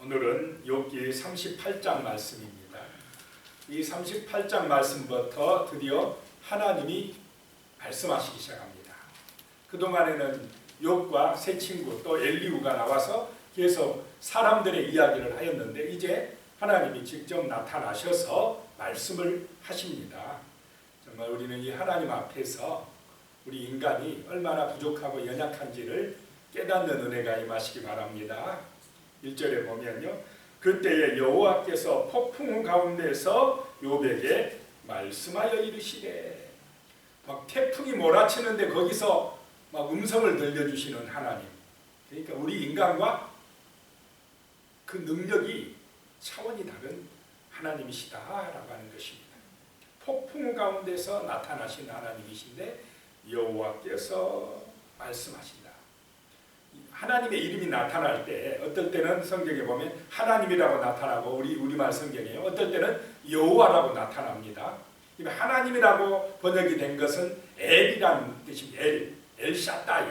오늘은 욥기 38장 말씀입니다. 이 38장 말씀부터 드디어 하나님이 말씀하시기 시작합니다. 그동안에는 욥과 세 친구 또 엘리후가 나와서 계속 사람들의 이야기를 하였는데 이제 하나님이 직접 나타나셔서 말씀을 하십니다. 정말 우리는 이 하나님 앞에서 우리 인간이 얼마나 부족하고 연약한지를 깨닫는 은혜가 임하시기 바랍니다. 1절에 보면요, 그때에 여호와께서 폭풍 가운데서 욥에게 말씀하여 이르시되, 막 태풍이 몰아치는데 거기서 막 음성을 들려주시는 하나님. 그러니까 우리 인간과 그 능력이 차원이 다른 하나님이시다라고 하는 것입니다. 폭풍 가운데서 나타나신 하나님이신데 여호와께서 말씀하신다. 하나님의 이름이 나타날 때 어떨 때는 성경에 보면 하나님이라고 나타나고 우리말 성경에요. 어떨 때는 여호와라고 나타납니다. 하나님이라고 번역이 된 것은 엘이라는 뜻입니다. 엘샤다이,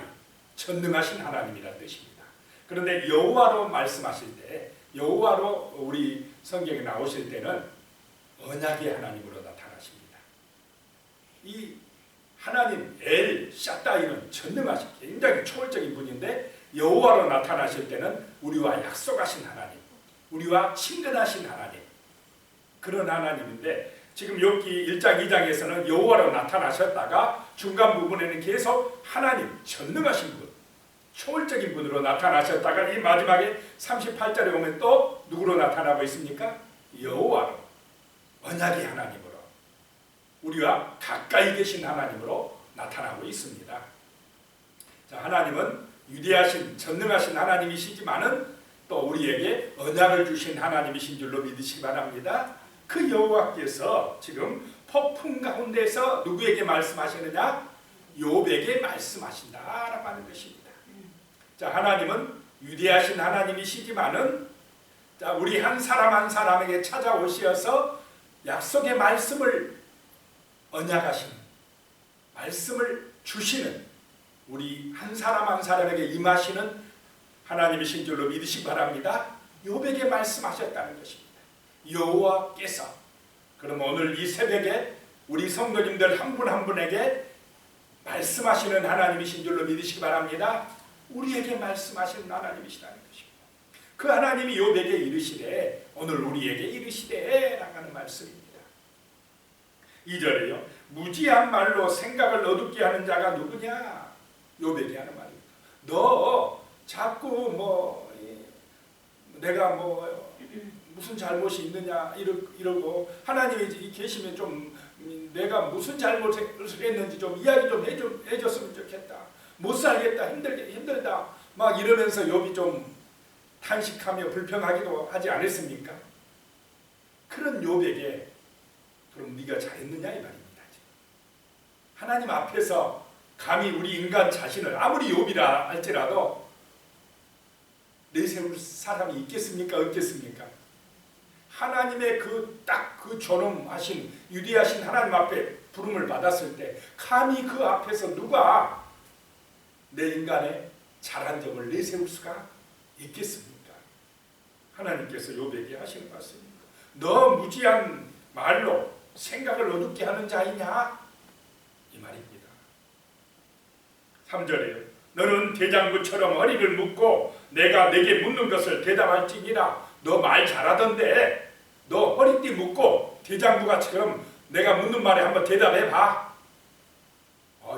전능하신 하나님이라는 뜻입니다. 그런데 여호와로 말씀하실 때, 여호와로 우리 성경에 나오실 때는 언약의 하나님으로 나타나십니다. 이 하나님 엘샤다이는 전능하신 굉장히 초월적인 분인데 여호와로 나타나실 때는 우리와 약속하신 하나님, 우리와 친근하신 하나님, 그런 하나님인데 지금 욥기 1장 2장에서는 여호와로 나타나셨다가 중간 부분에는 계속 하나님, 전능하신 분, 초월적인 분으로 나타나셨다가 이 마지막에 38절에 보면 또 누구로 나타나고 있습니까? 여호와로, 언약의 하나님으로, 우리와 가까이 계신 하나님으로 나타나고 있습니다. 자, 하나님은 위대하신 전능하신 하나님이시지만은 또 우리에게 언약을 주신 하나님이신 줄로 믿으시기 바랍니다. 그 여호와께서 지금 폭풍 가운데서 누구에게 말씀하시느냐? 욥에게 말씀하신다라고 하는 것입니다. 자, 하나님은 위대하신 하나님이시지만은 자, 우리 한 사람 한 사람에게 찾아오셔서 약속의 말씀을 언약하시는, 말씀을 주시는, 우리 한 사람 한 사람에게 임하시는 하나님이신 줄로 믿으시기 바랍니다. 욥에게 말씀하셨다는 것입니다. 여호와께서. 그럼 오늘 이 새벽에 우리 성도님들 한 분 한 분에게 말씀하시는 하나님이신 줄로 믿으시기 바랍니다. 우리에게 말씀하시는 하나님이시라는 것입니다. 그 하나님이 욥에게 이르시되, 오늘 우리에게 이르시되 라고 하는 말씀입니다. 2절에요. 무지한 말로 생각을 어둡게 하는 자가 누구냐? 욥에게 하는 말입니다. 너 자꾸 내가 무슨 잘못이 있느냐 이러고 하나님이 계시면 좀 내가 무슨 잘못을 했는지 좀 이야기 좀 해줬으면 좋겠다. 못 살겠다, 힘들다 막 이러면서 욥이 좀 탄식하며 불평하기도 하지 않았습니까? 그런 욥에게 그럼 네가 잘했느냐 이 말입니다. 하나님 앞에서 감히 우리 인간 자신을 아무리 욥이라 할지라도 내세울 사람이 있겠습니까? 없겠습니까? 하나님의 그 존엄하신 위대하신 하나님 앞에 부름을 받았을 때 감히 그 앞에서 누가 내 인간의 잘한 점을 내세울 수가 있겠습니까? 하나님께서 욥에게 하시는 말씀입니다. 너 무지한 말로 생각을 어둡게 하는 자이냐? 이 말입니다. 3절에요. 너는 대장부처럼 허리를 묶고 내가 내게 묻는 것을 대답할지니라. 너 말 잘하던데 너 허리띠 묶고 대장부가처럼 내가 묻는 말에 한번 대답해봐.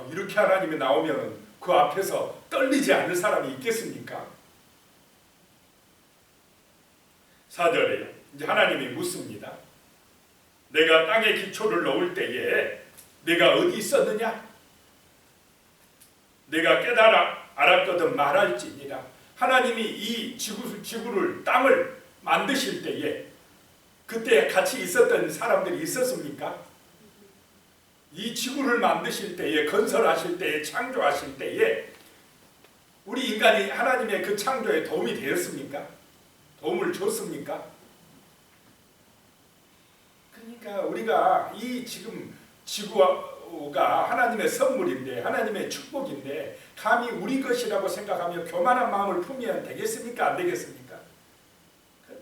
이렇게 하나님이 나오면 그 앞에서 떨리지 않을 사람이 있겠습니까? 4절에요. 이제 하나님이 묻습니다. 내가 땅에 기초를 놓을 때에 내가 어디 있었느냐? 내가 깨달아 알았거든 말할지니라. 하나님이 이 지구를 땅을 만드실 때에 그때 같이 있었던 사람들이 있었습니까? 이 지구를 만드실 때에, 건설하실 때에, 창조하실 때에 우리 인간이 하나님의 그 창조에 도움이 되었습니까? 도움을 줬습니까? 그러니까 우리가 이 지금 지구가 하나님의 선물인데, 하나님의 축복인데 감히 우리 것이라고 생각하며 교만한 마음을 품으면 되겠습니까? 안 되겠습니까?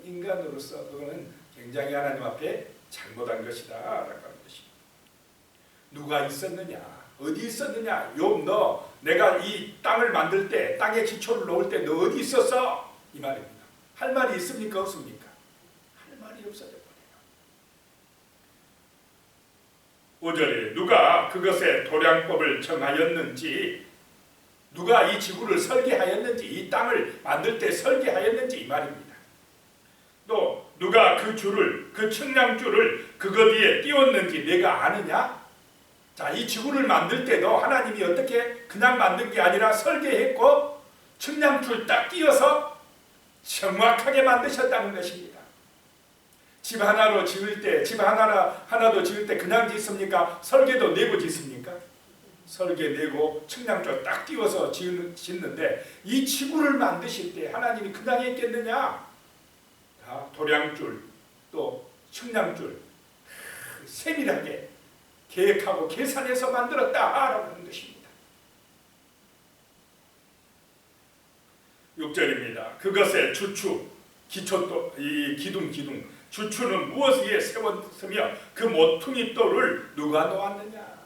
인간으로서 그거는 굉장히 하나님 앞에 잘못한 것이다 라고 하는 것입니다. 누가 있었느냐? 어디 있었느냐? 욥 너 내가 이 땅을 만들 때 땅에 기초를 놓을 때 너 어디 있었어? 이 말입니다. 할 말이 있습니까? 없습니까? 할 말이 없어져 버려요. 5절에 누가 그것의 도량법을 정하였는지, 누가 이 지구를 설계하였는지, 이 땅을 만들 때 설계하였는지 이 말입니다. 또 누가 그 줄을, 그 측량줄을 그것 위에 띄웠는지 내가 아느냐? 자, 이 지구를 만들 때도 하나님이 어떻게 그냥 만든 게 아니라 설계했고 측량줄 딱 띄어서 정확하게 만드셨다는 것입니다. 집 하나로 지을 때, 집 하나도 지을 때 그냥 짓습니까? 설계도 내고 짓습니까? 설계 내고 측량줄 딱 띄워서 짓는데 이 지구를 만드실 때 하나님이 그냥 했겠느냐? 도량줄 또 측량줄 세밀하게 계획하고 계산해서 만들었다라고 하는 것입니다. 6절입니다. 그것의 주추, 기초도, 이 기둥, 주추는 무엇 위에 세웠으며 그 모퉁이 돌을 누가 놓았느냐?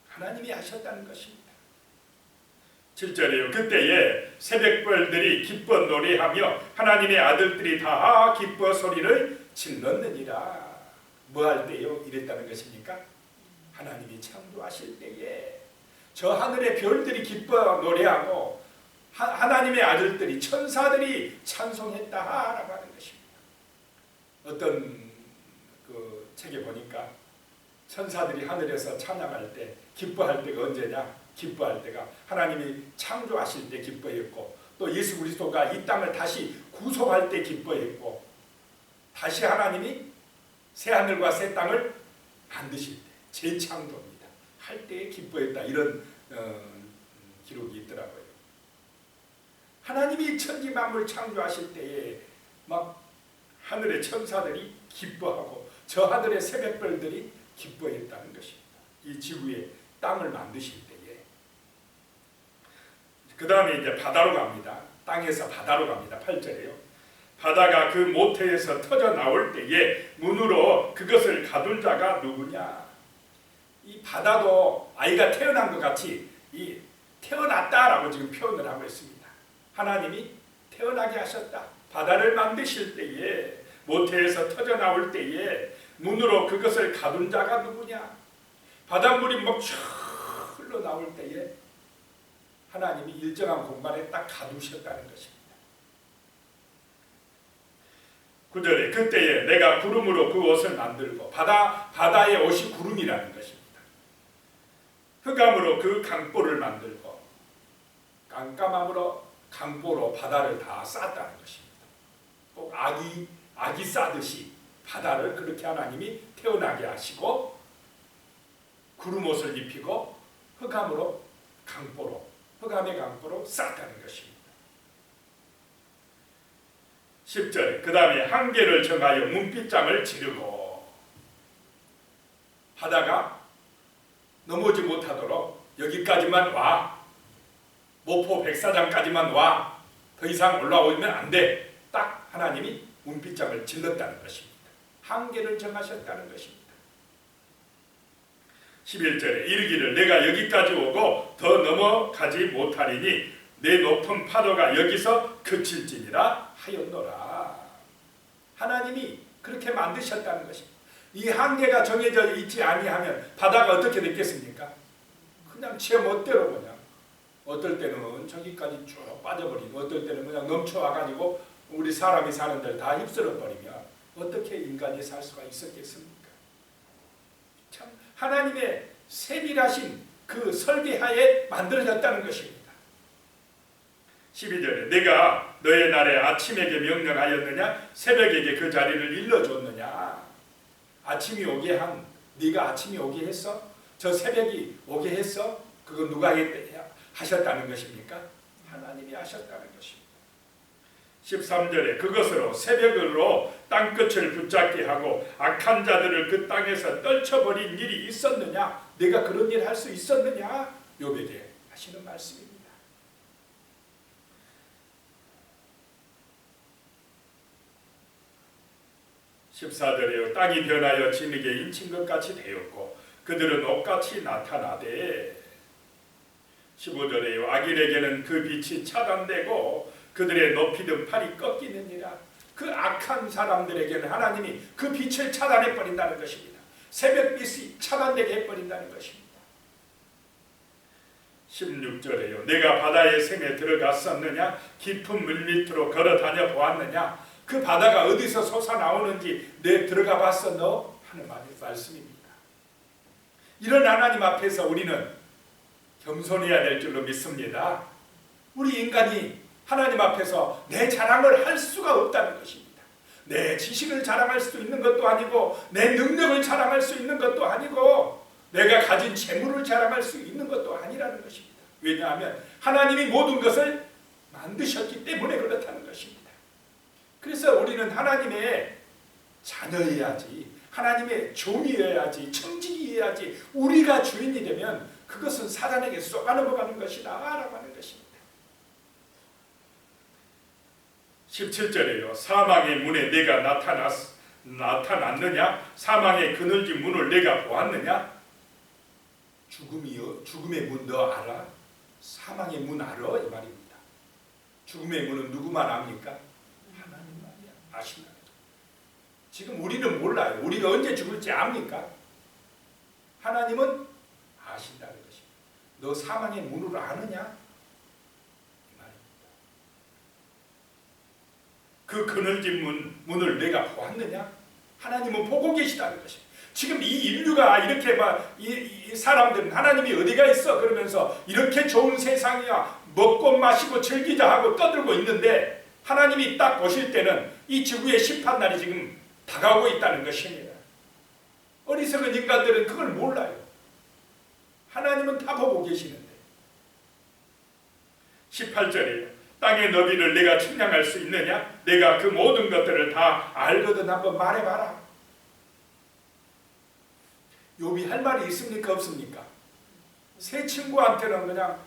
하나님이 하셨다는 것입니다. 7절이요. 그때에 새벽별들이 기뻐 노래하며 하나님의 아들들이 다 기뻐 소리를 질렀느니라. 뭐 할 때요? 이랬다는 것입니까? 하나님이 창조하실 때에 저 하늘의 별들이 기뻐 노래하고 하나님의 아들들이, 천사들이 찬송했다라고 하는 것입니다. 어떤 그 책에 보니까 천사들이 하늘에서 찬양할 때, 기뻐할 때가 언제냐? 기뻐할 때가 하나님이 창조하실 때 기뻐했고, 또 예수 그리스도가 이 땅을 다시 구속할 때 기뻐했고, 다시 하나님이 새 하늘과 새 땅을 만드실 때, 재창조입니다. 할 때에 기뻐했다. 이런 기록이 있더라고요. 하나님이 천지 만물 창조하실 때에 막 하늘의 천사들이 기뻐하고 저 하늘의 새벽별들이 기뻐했다는 것입니다. 이 지구에 땅을 만드실 때에. 그 다음에 이제 바다로 갑니다. 땅에서 바다로 갑니다. 8절에요. 바다가 그 모태에서 터져 나올 때에 문으로 그것을 가둔 자가 누구냐? 이 바다도 아이가 태어난 것 같이 이 태어났다라고 지금 표현을 하고 있습니다. 하나님이 태어나게 하셨다. 바다를 만드실 때에, 모태에서 터져 나올 때에 문으로 그것을 가둔 자가 누구냐? 바닷물이 막 쫙 흘러나올 때에 하나님이 일정한 공간에 딱 가두셨다는 것입니다. 9절에 그때에 내가 구름으로 그 옷을 만들고, 바다의 옷이 구름이라는 것입니다. 흑암으로 그 강보를 만들고, 깜깜함으로 강보로 바다를 다 쌌다는 것입니다. 꼭 아기 싸듯이 바다를 그렇게 하나님이 태어나게 하시고 구름 옷을 입히고 흑암의 강보로 쌌다는 것입니다. 10절에 그 다음에 한계를 정하여 문빗장을 지르고, 바다가 넘어오지 못하도록 여기까지만 와, 모포 백사장까지만 와, 더 이상 올라오면 안 돼. 딱 하나님이 문빗장을 질렀다는 것입니다. 한계를 정하셨다는 것입니다. 11절에 이르기를 내가 여기까지 오고 더 넘어가지 못하리니 내 높은 파도가 여기서 그칠지니라 하였노라. 하나님이 그렇게 만드셨다는 것입니다. 이 한계가 정해져 있지 아니하면 바다가 어떻게 됐겠습니까? 그냥 제 멋대로 그냥 어떨 때는 저기까지 쭉 빠져버리고, 어떨 때는 그냥 넘쳐와가지고 우리 사람이 사는 데를 다 휩쓸어버리면 어떻게 인간이 살 수가 있었겠습니까? 참 하나님의 세밀하신 그 설계하에 만들어졌다는 것입니다. 12절에 내가 너의 날에 아침에게 명령하였느냐? 새벽에게 그 자리를 일러줬느냐? 아침이 오게 한, 네가 아침이 오게 했어? 저 새벽이 오게 했어? 그거 누가 하셨다는 것입니까? 하나님이 하셨다는 것입니다. 13절에 그것으로 새벽으로 땅끝을 붙잡게 하고 악한 자들을 그 땅에서 떨쳐버린 일이 있었느냐? 내가 그런 일 할 수 있었느냐? 욥에게 하시는 말씀입니다. 14절에요. 땅이 변하여 진흙에 인친 것 같이 되었고 그들은 옷같이 나타나되 15절에요. 악인에게는 그 빛이 차단되고 그들의 높이 든 팔이 꺾이느니라. 그 악한 사람들에게는 하나님이 그 빛을 차단해 버린다는 것입니다. 새벽빛이 차단되게 해버린다는 것입니다. 16절에요. 내가 바다의 샘에 들어갔었느냐? 깊은 물밑으로 걸어 다녀 보았느냐? 그 바다가 어디서 솟아나오는지 내 들어가 봤어 너? 하는 말씀입니다. 이런 하나님 앞에서 우리는 겸손해야 될 줄로 믿습니다. 우리 인간이 하나님 앞에서 내 자랑을 할 수가 없다는 것입니다. 내 지식을 자랑할 수 있는 것도 아니고 내 능력을 자랑할 수 있는 것도 아니고 내가 가진 재물을 자랑할 수 있는 것도 아니라는 것입니다. 왜냐하면 하나님이 모든 것을 만드셨기 때문에 그렇다는 것입니다. 그래서 우리는 하나님의 자녀여야지, 하나님의 종이어야지, 청지기여야지, 우리가 주인이 되면 그것은 사단에게 쏘아 넘어가는 것이다 라고 하는 것입니다. 17절에요. 사망의 문에 내가 나타났느냐? 사망의 그늘진 문을 내가 보았느냐? 죽음의 문 너 알아? 사망의 문 알아? 이 말입니다. 죽음의 문은 누구만 압니까? 하나님만이야. 아신다. 지금 우리는 몰라요. 우리가 언제 죽을지 압니까? 하나님은 아신다는 것입니다. 너 사망의 문을 아느냐? 그 그늘진 문을 내가 보았느냐? 하나님은 보고 계시다는 것입니다. 지금 이 인류가 이렇게 이 사람들은 하나님이 어디가 있어? 그러면서 이렇게 좋은 세상이야 먹고 마시고 즐기자 하고 떠들고 있는데 하나님이 딱 보실 때는 이 지구의 심판날이 지금 다가오고 있다는 것입니다. 어리석은 인간들은 그걸 몰라요. 하나님은 다 보고 계시는데. 18절이에요. 땅의 너비를 내가 측량할 수 있느냐? 내가 그 모든 것들을 다 알거든. 한번 말해봐라. 욥이 할 말이 있습니까? 없습니까? 세 친구한테는 그냥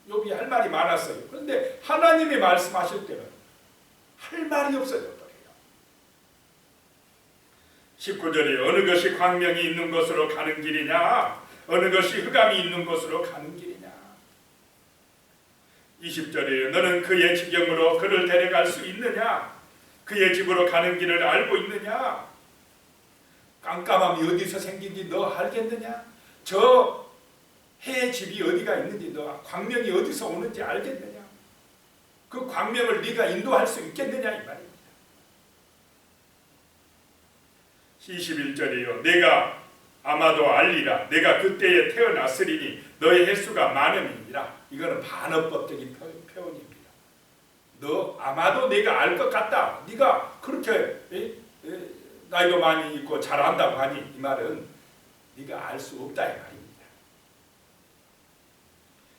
욥이 할 말이 많았어요. 그런데 하나님이 말씀하실 때는 할 말이 없어졌더래요. 19절에 어느 것이 광명이 있는 곳으로 가는 길이냐? 어느 것이 흑암이 있는 곳으로 가는 길이냐? 20절에 너는 그의 지경으로 그를 데려갈 수 있느냐? 그의 집으로 가는 길을 알고 있느냐? 깜깜함이 어디서 생긴지 너 알겠느냐? 저 해의 집이 어디가 있는지 너 광명이 어디서 오는지 알겠느냐? 그 광명을 네가 인도할 수 있겠느냐 이 말입니다. 21절이요. 내가 아마도 알리라. 내가 그때에 태어났으리니 너의 횟수가 많음이니라. 이거는 반어법적인 표현입니다. 너 아마도 내가 알 것 같다. 네가 그렇게 나이도 많이 있고 잘한다고 하니 이 말은 네가 알 수 없다 이 말입니다.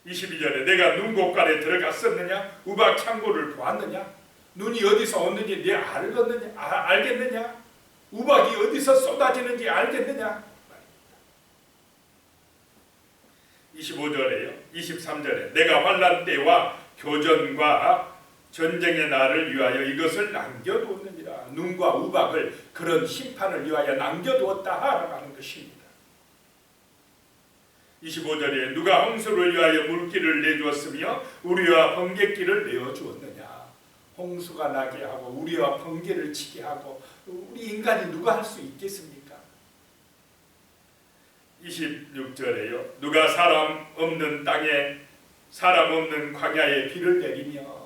22절에 내가 눈 곳간에 들어갔었느냐? 우박 창고를 보았느냐? 눈이 어디서 오는지 네 알겠느냐? 우박이 어디서 쏟아지는지 알겠느냐? 25절에요. 23절에 내가 환난 때와 교전과 전쟁의 날을 위하여 이것을 남겨두었느니라. 눈과 우박을 그런 심판을 위하여 남겨두었다 하는 것입니다. 25절에 누가 홍수를 위하여 물길을 내주었으며 우리와 번갯길을 내어주었느냐. 홍수가 나게 하고 우리와 번개를 치게 하고 우리 인간이 누가 할 수 있겠습니까? 26절에요. 누가 사람 없는 땅에 사람 없는 광야에 비를 내리며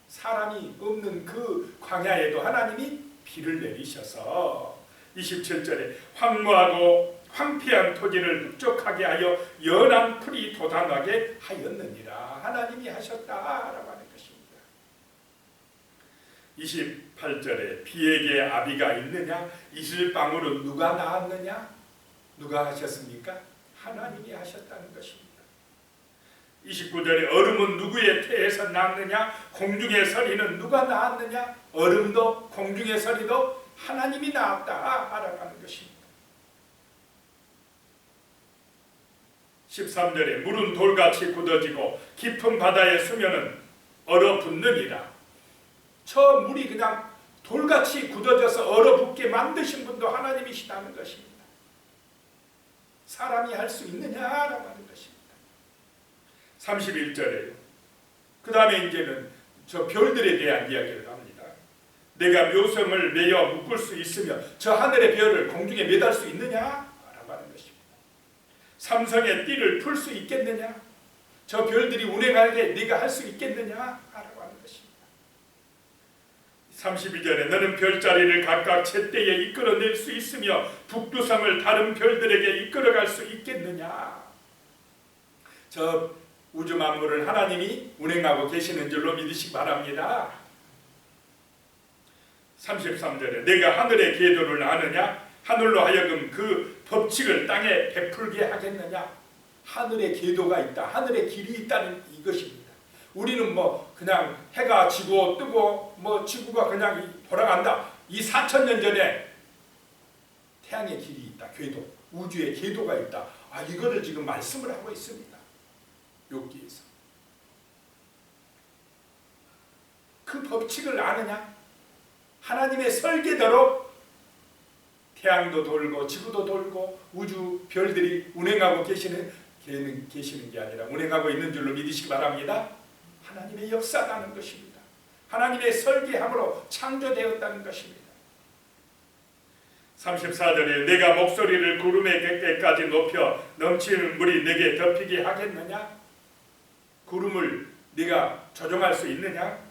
사람이 없는 그 광야에도 하나님이 비를 내리셔서 27절에 황무하고 황폐한 토지를 흡족하게 하여 연한 풀이 돋아나게 하였느니라. 하나님이 하셨다라고 하는 것입니다. 28절에 비에게 아비가 있느냐? 이슬방울은 누가 낳았느냐? 누가 하셨습니까? 하나님이 하셨다는 것입니다. 29절에 얼음은 누구의 태에서 났느냐? 공중의 서리는 누가 낳았느냐? 얼음도 공중의 서리도 하나님이 낳았다 알아가는 것입니다. 13절에 물은 돌같이 굳어지고 깊은 바다의 수면은 얼어붙느니라. 저 물이 그냥 돌같이 굳어져서 얼어붙게 만드신 분도 하나님이시다는 것입니다. 사람이 할 수 있느냐라고 하는 것입니다. 31절에요. 그 다음에 이제는 저 별들에 대한 이야기를 합니다. 내가 묘성을 매어 묶을 수 있으며 저 하늘의 별을 공중에 매달 수 있느냐라고 하는 것입니다. 삼성의 띠를 풀 수 있겠느냐? 저 별들이 운행하게 네가 할 수 있겠느냐라고 하는 것입니다. 32절에 너는 별자리를 각각 제때에 이끌어낼 수 있으며 북두성을 다른 별들에게 이끌어갈 수 있겠느냐. 저 우주 만물을 하나님이 운행하고 계시는 줄로 믿으시기 바랍니다. 33절에 내가 하늘의 궤도를 아느냐? 하늘로 하여금 그 법칙을 땅에 베풀게 하겠느냐? 하늘의 궤도가 있다. 하늘의 길이 있다는 이것입니다. 우리는 뭐 그냥 해가 지고 뜨고 뭐 지구가 그냥 돌아간다. 이 4000년 전에 태양의 길이 있다. 궤도, 우주의 궤도가 있다. 이거를 지금 말씀을 하고 있습니다. 욥기에서. 그 법칙을 아느냐? 하나님의 설계대로 태양도 돌고 지구도 돌고 우주 별들이 운행하고 계시는 게 아니라 운행하고 있는 줄로 믿으시기 바랍니다. 하나님의 역사라는 것입니다. 하나님의 설계함으로 창조되었다는 것입니다. 34절에 내가 목소리를 구름의 객대까지 높여 넘치는 물이 내게 덮이게 하겠느냐? 구름을 네가 조종할 수 있느냐?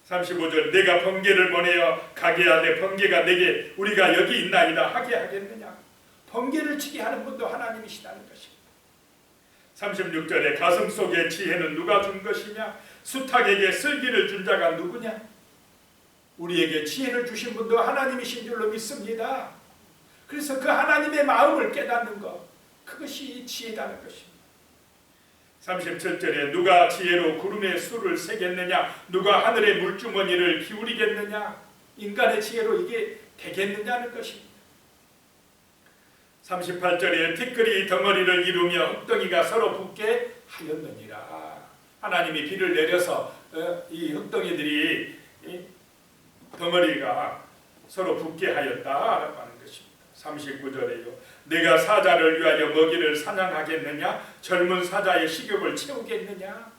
35절 내가 번개를 보내어 가게 하되 번개가 내게 우리가 여기 있나이다 하게 하겠느냐? 번개를 치게 하는 분도 하나님이시다는 것입니다. 36절에 가슴 속의 지혜는 누가 준 것이냐? 수탉에게 슬기를 준 자가 누구냐? 우리에게 지혜를 주신 분도 하나님이신 줄로 믿습니다. 그래서 그 하나님의 마음을 깨닫는 것, 그것이 지혜라는 것입니다. 37절에 누가 지혜로 구름의 수를 세겠느냐? 누가 하늘의 물주머니를 기울이겠느냐? 인간의 지혜로 이게 되겠느냐는 것입니다. 38절에 티끌이 덩어리를 이루며 흙덩이가 서로 붙게 하였느니라. 하나님이 비를 내려서 이 흙덩이들이 덩어리가 서로 붙게 하였다라고 하는 것입니다. 39절에요. 내가 사자를 위하여 먹이를 사냥하겠느냐? 젊은 사자의 식욕을 채우겠느냐?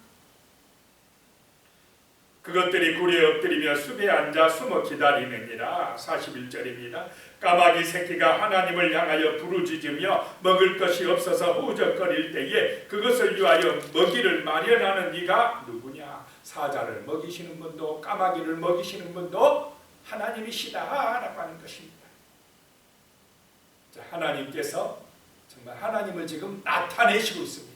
그것들이 굴에 엎드리며 숲에 앉아 숨어 기다리느니라. 41절입니다. 까마귀 새끼가 하나님을 향하여 부르짖으며 먹을 것이 없어서 후적거릴 때에 그것을 위하여 먹이를 마련하는 이가 누구냐? 사자를 먹이시는 분도 까마귀를 먹이시는 분도 하나님이시다라고 하는 것입니다. 자, 하나님께서 정말 하나님을 지금 나타내시고 있습니다.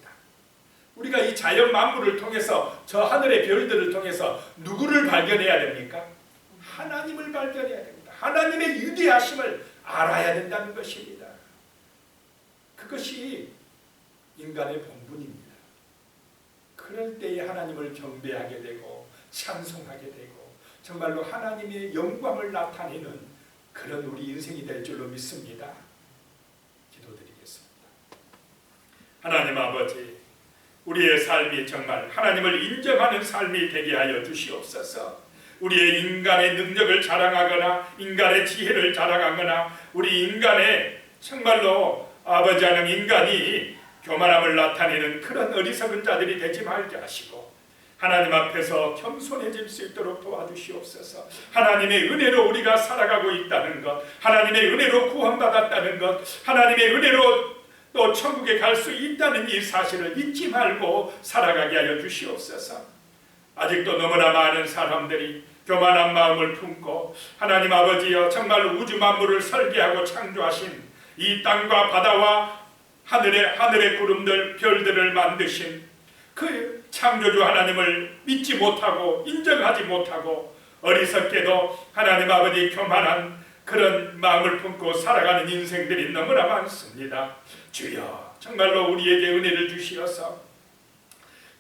우리가 이 자연 만물을 통해서 저 하늘의 별들을 통해서 누구를 발견해야 됩니까? 하나님을 발견해야 됩니다. 하나님의 위대하심을 알아야 된다는 것입니다. 그것이 인간의 본분입니다. 그럴 때에 하나님을 경배하게 되고 찬송하게 되고 정말로 하나님의 영광을 나타내는 그런 우리 인생이 될 줄로 믿습니다. 기도드리겠습니다. 하나님 아버지, 우리의 삶이 정말 하나님을 인정하는 삶이 되게 하여 주시옵소서. 우리의 인간의 능력을 자랑하거나 인간의 지혜를 자랑하거나 우리 인간의 정말로 아버지 하나님 인간이 교만함을 나타내는 그런 어리석은 자들이 되지 말게 하시고 하나님 앞에서 겸손해질 수 있도록 도와주시옵소서. 하나님의 은혜로 우리가 살아가고 있다는 것, 하나님의 은혜로 구원받았다는 것, 하나님의 은혜로 또 천국에 갈 수 있다는 이 사실을 잊지 말고 살아가게 하여 주시옵소서. 아직도 너무나 많은 사람들이 교만한 마음을 품고 하나님 아버지여 정말 우주 만물을 설계하고 창조하신 이 땅과 바다와 하늘의 구름들 별들을 만드신 그 창조주 하나님을 믿지 못하고 인정하지 못하고 어리석게도 하나님 아버지 교만한 그런 마음을 품고 살아가는 인생들이 너무나 많습니다. 주여 정말로 우리에게 은혜를 주시어서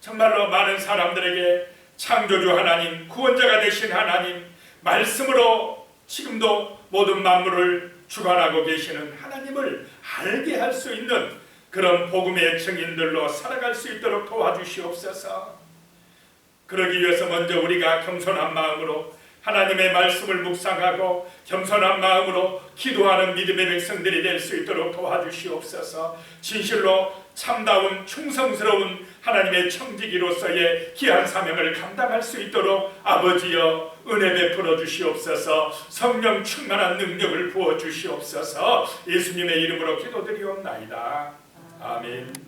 정말로 많은 사람들에게 창조주 하나님, 구원자가 되신 하나님, 말씀으로 지금도 모든 만물을 주관하고 계시는 하나님을 알게 할 수 있는 그런 복음의 증인들로 살아갈 수 있도록 도와주시옵소서. 그러기 위해서 먼저 우리가 겸손한 마음으로 하나님의 말씀을 묵상하고 겸손한 마음으로 기도하는 믿음의 백성들이 될 수 있도록 도와주시옵소서. 진실로 참다운 충성스러운 하나님의 청지기로서의 귀한 사명을 감당할 수 있도록 아버지여 은혜 베풀어 주시옵소서. 성령 충만한 능력을 부어 주시옵소서. 예수님의 이름으로 기도드리옵나이다. 아멘.